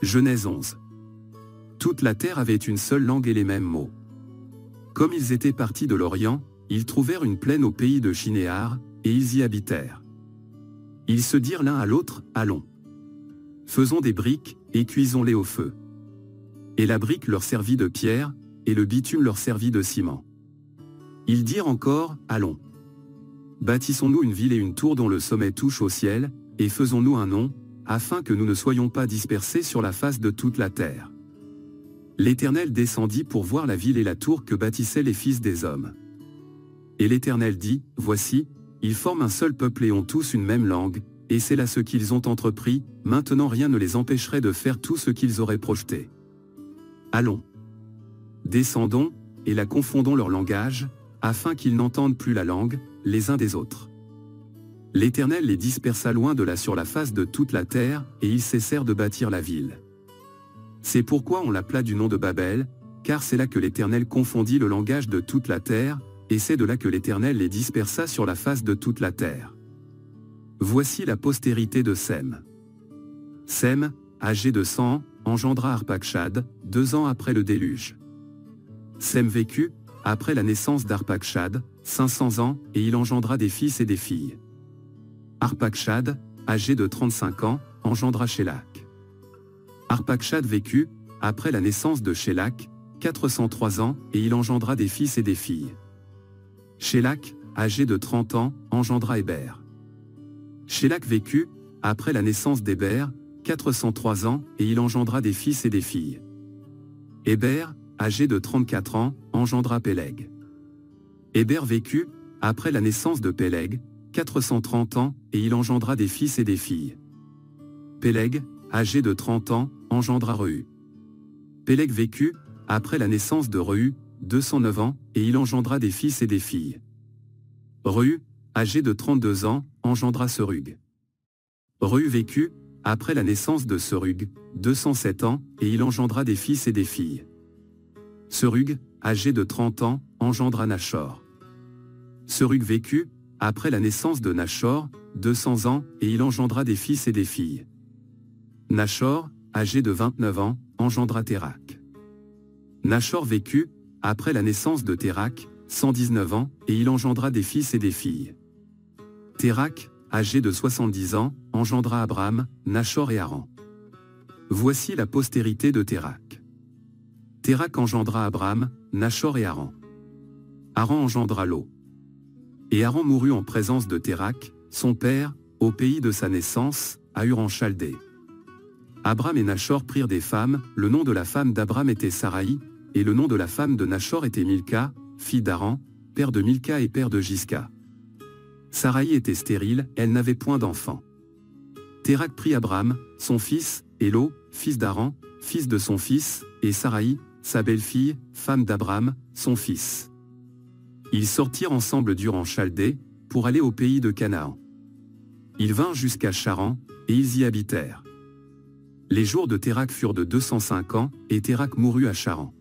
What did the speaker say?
Genèse 11. Toute la terre avait une seule langue et les mêmes mots. Comme ils étaient partis de l'Orient, ils trouvèrent une plaine au pays de Shinéar, et ils y habitèrent. Ils se dirent l'un à l'autre, allons. Faisons des briques, et cuisons-les au feu. Et la brique leur servit de pierre, et le bitume leur servit de ciment. Ils dirent encore, allons. Bâtissons-nous une ville et une tour dont le sommet touche au ciel, et faisons-nous un nom, afin que nous ne soyons pas dispersés sur la face de toute la terre. L'Éternel descendit pour voir la ville et la tour que bâtissaient les fils des hommes. Et l'Éternel dit, voici, ils forment un seul peuple et ont tous une même langue, et c'est là ce qu'ils ont entrepris, maintenant rien ne les empêcherait de faire tout ce qu'ils auraient projeté. Allons. Descendons, et la confondons leur langage, afin qu'ils n'entendent plus la langue, les uns des autres. L'Éternel les dispersa loin de là sur la face de toute la terre, et ils cessèrent de bâtir la ville. C'est pourquoi on l'appela du nom de Babel, car c'est là que l'Éternel confondit le langage de toute la terre, et c'est de là que l'Éternel les dispersa sur la face de toute la terre. Voici la postérité de Sem. Sem, âgé de 100 ans, engendra Arpachshad, 2 ans après le déluge. Sem vécut, après la naissance d'Arpachshad, 500 ans, et il engendra des fils et des filles. Arpachshad, âgé de 35 ans, engendra Shélak. Arpachshad vécut, après la naissance de Shélak, 403 ans, et il engendra des fils et des filles. Shélak, âgé de 30 ans, engendra Héber. Shélak vécut, après la naissance d'Héber, 403 ans, et il engendra des fils et des filles. Héber, âgé de 34 ans, engendra Péleg. Héber vécut, après la naissance de Péleg, 430 ans, et il engendra des fils et des filles. Péleg, âgé de 30 ans, engendra Reu. Péleg vécut, après la naissance de Reu, 209 ans, et il engendra des fils et des filles. Reu, âgé de 32 ans, engendra Serug. Reu vécut, après la naissance de Serug, 207 ans, et il engendra des fils et des filles. Serug, âgé de 30 ans, engendra Nachor. Serug vécut, après la naissance de Nachor, 200 ans, et il engendra des fils et des filles. Nachor, âgé de 29 ans, engendra Térak. Nachor vécut, après la naissance de Térak, 119 ans, et il engendra des fils et des filles. Térak, âgé de 70 ans, engendra Abram, Nachor et Haran. Voici la postérité de Térak. Térak engendra Abram, Nachor et Haran. Haran engendra Lot. Et Haran mourut en présence de Térak, son père, au pays de sa naissance, à Ur en Chaldée. Abram et Nachor prirent des femmes, le nom de la femme d'Abram était Saraï, et le nom de la femme de Nachor était Milka, fille d'Haran, père de Milka et père de Jisca. Saraï était stérile, elle n'avait point d'enfant. Térak prit Abram, son fils, et Lot, fils d'Haran, fils de son fils, et Saraï, sa belle-fille, femme d'Abram, son fils. Ils sortirent ensemble d'Ur en Chaldée, pour aller au pays de Canaan. Ils vinrent jusqu'à Charan, et ils y habitèrent. Les jours de Térak furent de 205 ans, et Térak mourut à Charan.